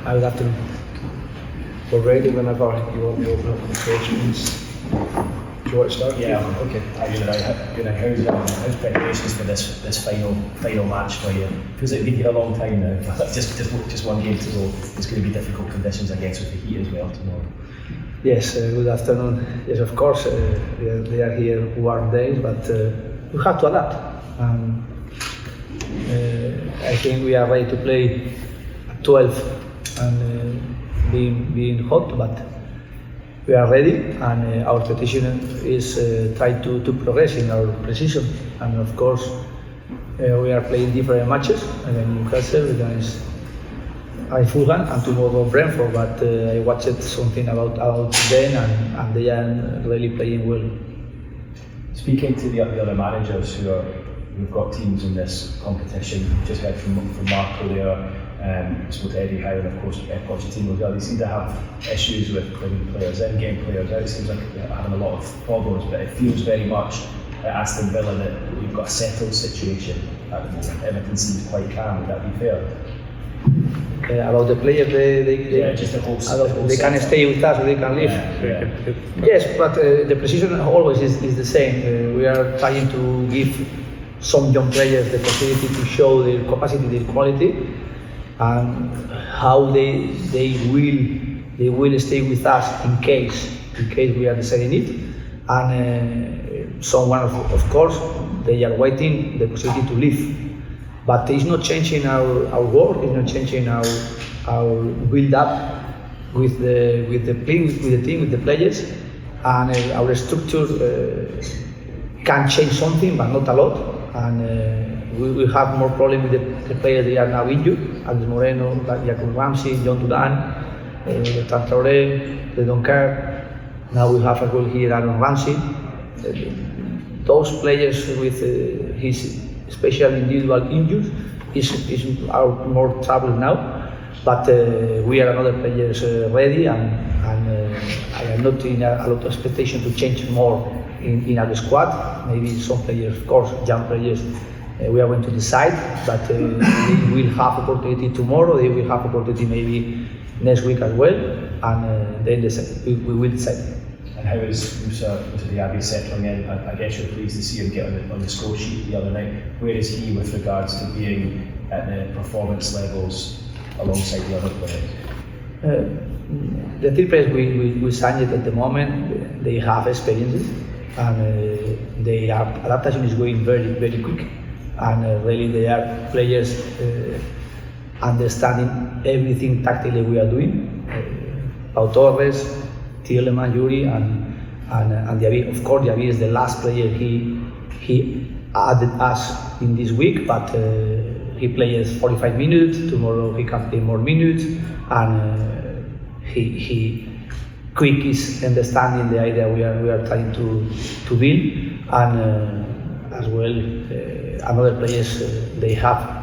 Good afternoon. We're ready whenever you want to open up the questions. Do you want to start? Yeah, okay. How's preparations for this final match for you? Feels like it's been here a long time now. just one game to go. It's going to be difficult conditions, I guess, with the heat as well tomorrow. Yes, good afternoon. Yes, of course, they are here warm days, but we have to adapt. I think we are ready to play at 12 and being hot, but we are ready, and our petition is try to progress in our precision. And of course, we are playing different matches against Newcastle, against Fulham, and tomorrow Brentford. But I watched something about them, and they are really playing well. Speaking to the other managers who've got teams in this competition, just heard from Marco there. Spoke to Eddie Howe and of course Pochettino as well. They seem to have issues with bringing players in, getting players out. It seems like they're having a lot of problems, but it feels very much at Aston Villa that we've got a settled situation at the moment. Everything seems quite calm. Would that be fair? About the players, just the whole they can stay with us, or they can leave. Yes, but the precision always is the same. We are trying to give some young players the possibility to show their capacity, their quality, and how they will stay with us in case we are deciding it. And someone of course they are waiting the possibility to leave. But it's not changing our work. It's not changing our build up with the team, with the players, and our structure can change something, but not a lot. And we will have more problems with the players that are now injured: Alex Moreno, Grimse, John Dudan, Torres. They don't care. Now we have as well here Aaron Ramsey. Those players with his special individual injuries is our more trouble now, but we are another players ready, and I am not in a lot of expectation to change more in our squad. Maybe some players, of course, young players, we are going to decide, but they will have opportunity tomorrow, they will have opportunity maybe next week as well, and then we will decide. And how is Moussa Diaby settling in? I guess you're pleased to see him get on the score sheet the other night. Where is he with regards to being at the performance levels alongside the other players? The three players we signed at the moment, they have experiences, and their adaptation is going very, very quick. And really they are players understanding everything tactically we are doing. Torres, Tielemans, Youri, and Diaby. Of course, Diaby is the last player he added us in this week, but he plays 45 minutes. Tomorrow he can play more minutes, and he quick is understanding the idea we are trying to build, and as well another players they have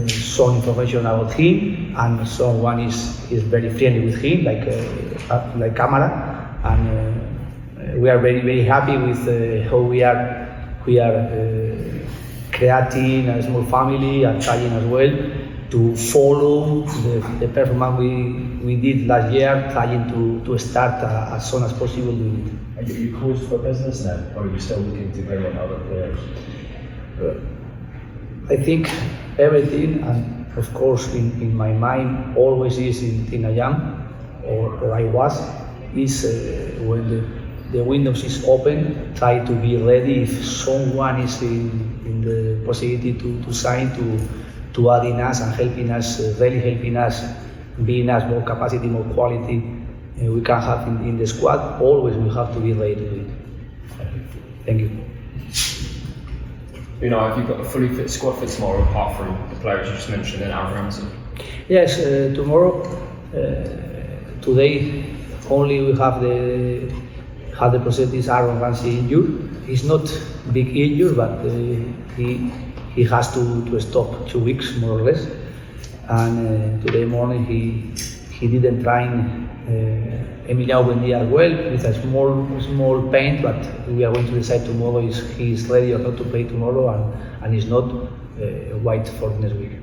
some information about him, and someone is very friendly with him, like Camara, and we are very, very happy with how we are creating a small family and trying as well to follow the performance we did last year, trying to start as soon as possible doing it. Are you closed for business now, or are you still looking to bring in other players? I think everything, and of course in my mind always is in I am or I was, is when the windows is open, try to be ready if someone is in the possibility to sign, to add in us and helping us, really helping us, being us more capacity, more quality we can have in the squad. Always we have to be ready to do it. Thank you. You know, have you got a fully fit squad for tomorrow, apart from the players you just mentioned and Aaron Ramsey? Yes, tomorrow, today only we have the possibility Aaron Ramsey injured. He's not big injured, but he has to stop 2 weeks more or less. And today morning he didn't train Emiliano Buendia as well, with a small pain, but we are going to decide tomorrow if he's ready or not to play tomorrow, and he's not, wait for next week.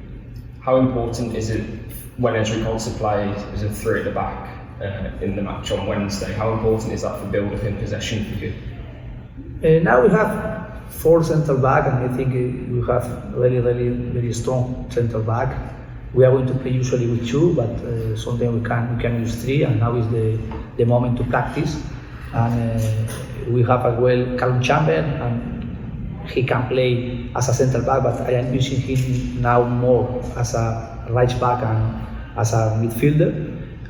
How important is it when Ezri Coulter plays as a three at the back in the match on Wednesday, how important is that for build-up in possession for you? Now we have 4 centre back, and I think we have really very strong centre back. We are going to play usually with 2, but sometimes we can use 3, and now is the moment to practice. And we have as well Callum Chamber, and he can play as a centre back, but I am using him now more as a right back and as a midfielder.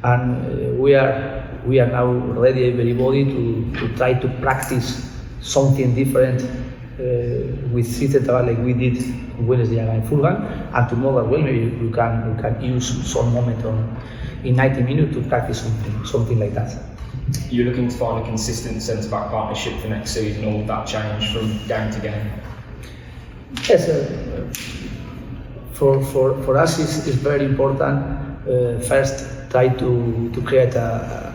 And we are now ready, everybody, to try to practice something different with 3 centre back like we did Wednesday against Fulham, and tomorrow as well maybe we can use some moment in 90 minutes to practice something like that. You're looking to find a consistent centre-back partnership for next season, or will that change from game to game? Yes, for us it's very important. First, try to create a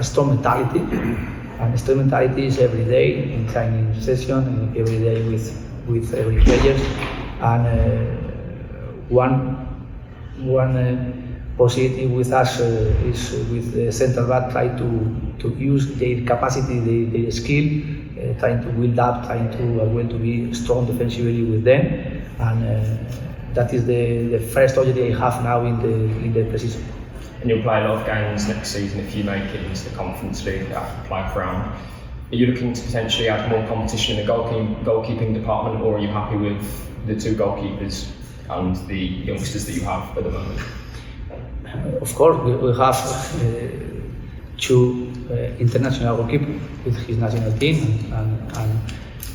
strong mentality, and strong mentality is every day in training session, every day with every player. And one positive with us is with the centre back try to use their capacity, their skill, trying to build up, trying to as well to be strong defensively with them, and that is the first objective I have now in the preseason. And you'll play a lot of games next season if you make it into the Conference League after the playoff round. Are you looking to potentially add more competition in the goalkeeping department, or are you happy with the 2 goalkeepers and the youngsters that you have at the moment? Of course, we have 2 international goalkeepers with his national team, and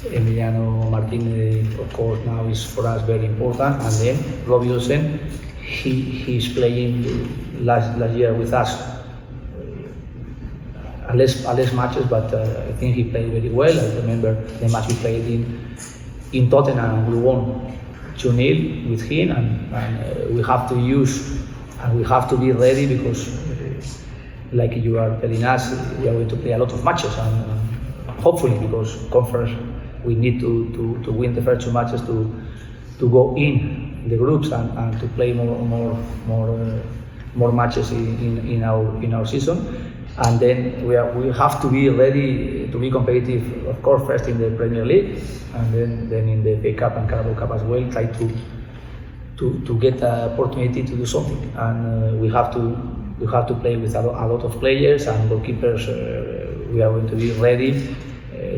Emiliano Martinez, of course, now is for us very important. And then Robbie Olsen, he's playing last year with us less matches, but I think he played very well. I remember the match we played in Tottenham, we won 2-0 with him, and we have to use and we have to be ready because, like you are telling us, we are going to play a lot of matches, and hopefully, because conference we need to win the first 2 matches to go in the groups and to play more matches in our season. And then we have to be ready to be competitive, of course, first in the Premier League, and then in the FA Cup and Carabao Cup as well, try to get an opportunity to do something. And we have to play with a lot of players and goalkeepers. We are going to be ready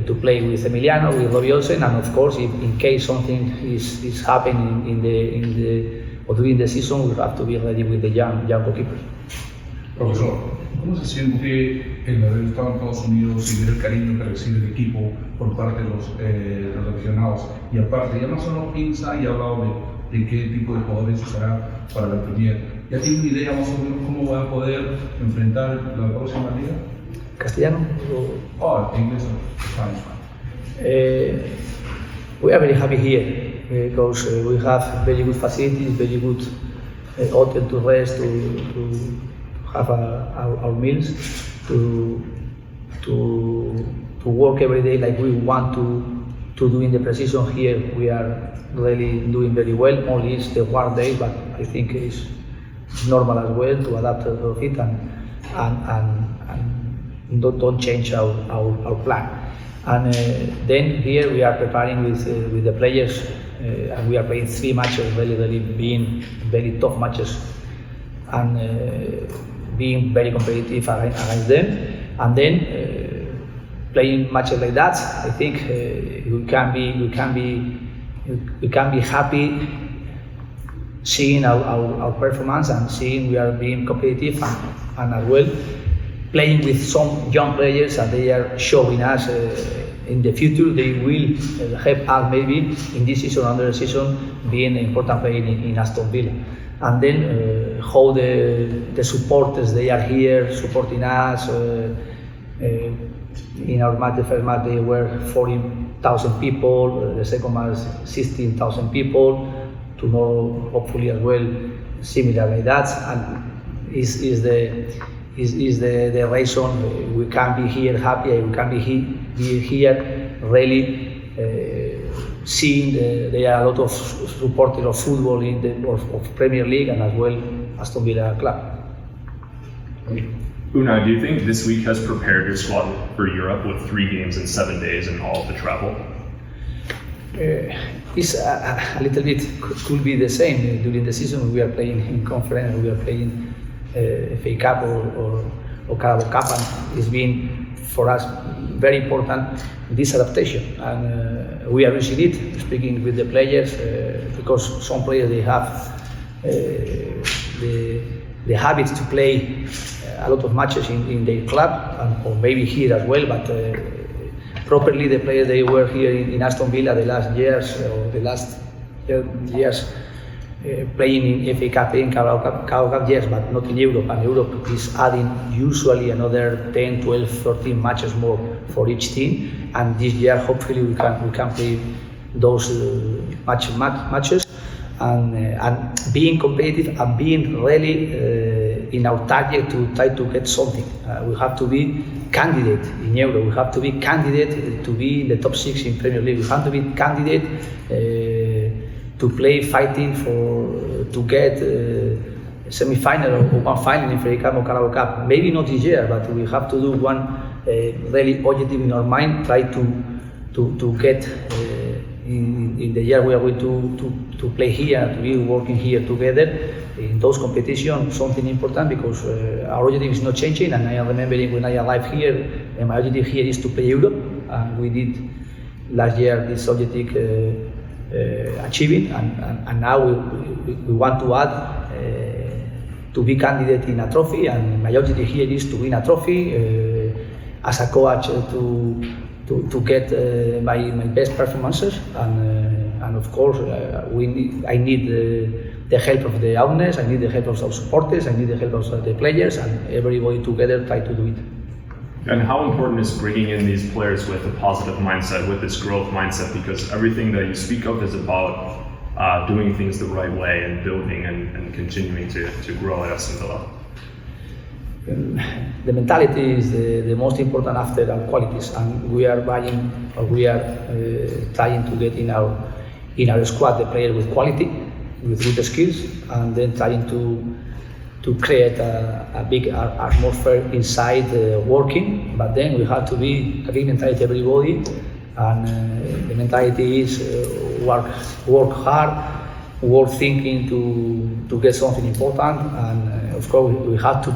to play with Emiliano, with Robbie Olsen, and of course, if in case something is happening during the season, we have to be ready with the young goalkeepers. Profesor, ¿cómo se siente el haber estado en Estados Unidos y ver el cariño que recibe el equipo por parte de los aficionados? Y aparte, ya más o menos piensa y ha hablado de qué tipo de jugadores usará para la Premier. ¿Ya tiene una idea más o menos cómo va a poder enfrentar la próxima liga? ¿Castellano? Inglés o Spanish. We are very happy here because we have very good facilities, very good hotel to rest, to have our meals, to work every day like we want to do in the preseason. Here we are really doing very well. Only it's the one day, but I think it's normal as well to adapt to it and don't change our plan. And then here we are preparing with the players, and we are playing 3 matches, really being very tough matches, and being very competitive against them. And then playing matches like that, I think we can be happy seeing our performance and seeing we are being competitive and as well playing with some young players, and they are showing us in the future they will help us maybe in this season, under the season, being an important player in Aston Villa. And then how the supporters, they are here supporting us. In our match, the first match, they were 40,000 people, the second match 16,000 people. Tomorrow, hopefully as well, similar like that. And is the reason we can be here happy, we can be here really seeing there are a lot of supporters of football of Premier League, and as well Aston Villa club. Unai, do you think this week has prepared your squad for Europe with 3 games in 7 days and all of the travel? It's a little bit could be the same during the season. We are playing in conference, we are playing FA Cup or Carabao Cup, and it's been for us very important this adaptation, and we are using it. Speaking with the players, because some players they have the habit to play a lot of matches in their club, or maybe here as well, but properly the players they were here in Aston Villa the last years playing in FA Cup and Carabao Cup, yes, but not in Europe, and Europe is adding usually another 10, 12, 13 matches more for each team, and this year hopefully we can play those matches and being competitive and being really in our target to try to get something. We have to be candidate in Euro, we have to be candidate to be in the top 6 in Premier League, we have to be candidate to play fighting to get semi-final or one final in FA Cup or Carabao Cup. Maybe not this year, but we have to do one really objective in our mind, try to get in the year we are going to play here, to be working here together in those competitions, something important, because our objective is not changing, and I am remembering when I arrived here, and my objective here is to play Europe, and we did last year this objective achieving, and now we want to add to be candidate in a trophy, and my objective here is to win a trophy, as a coach to get my best performances, and of course I need the help of the owners, I need the help of our supporters, I need the help of the players, and everybody together try to do it. And how important is bringing in these players with a positive mindset, with this growth mindset, because everything that you speak of is about doing things the right way and building and continuing to grow at Aston Villa? The mentality is the most important after our qualities, and we are trying to get in our squad the player with quality, with good skills, and then trying to create a big atmosphere inside working. But then we have to be a big mentality everybody, and the mentality is work hard, work thinking to get something important, and of course we have to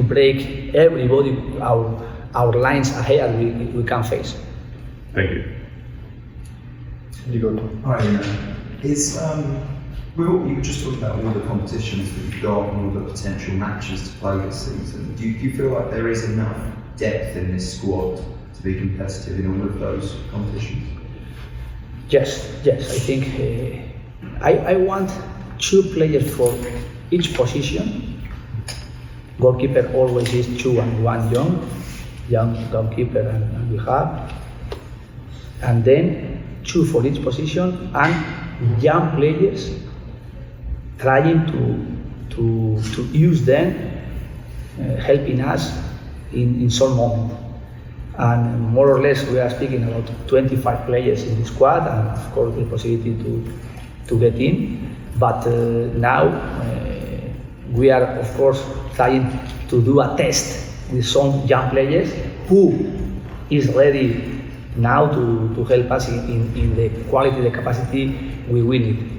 break everybody our lines ahead we can face. Thank you. Hi, you just talked about all the competitions that you've got and all the potential matches to play this season. Do you feel like there is enough depth in this squad to be competitive in all of those competitions? Yes, I think I want 2 players for each position. Goalkeeper always is 2 and 1 young goalkeeper, and we have, and then 2 for each position, and young players trying to use them, helping us in some moment. And more or less we are speaking about 25 players in the squad, and of course the possibility to get in. But now we are of course trying to do a test with some young players who is ready now to help us in the quality, the capacity we need.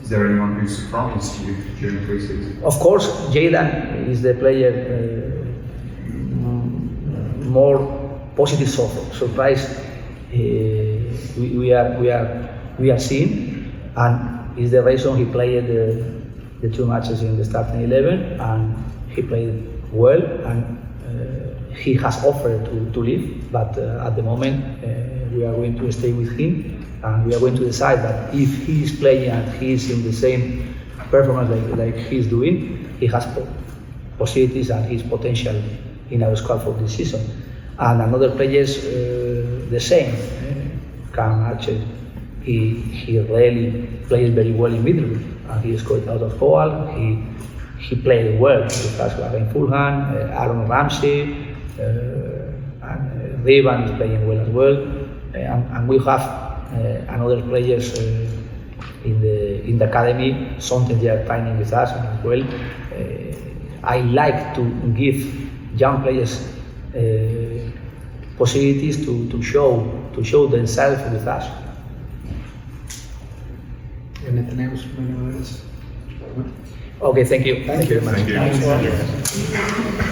Is there anyone who surprised you during pre-season? Of course, Jayden is the player more positive surprise we are seeing, and is the reason he played the 2 matches in the starting 11, and he played well, and he has offered to leave, but at the moment we are going to stay with him, and we are going to decide that if he is playing and he is in the same performance like he is doing, he has possibilities and his potential in our squad for this season. And another players the same. Cam Archer, he really plays very well in midfield, and he scored out of goal. He played well with us in Fulham. Aaron Ramsey and Revan is playing well as well, and we have another players in the academy. Sometimes they are training with us as well. I like to give young players possibilities to show themselves with us. Anything else from anyone else? Okay, thank you. Thank you very much. Thank you.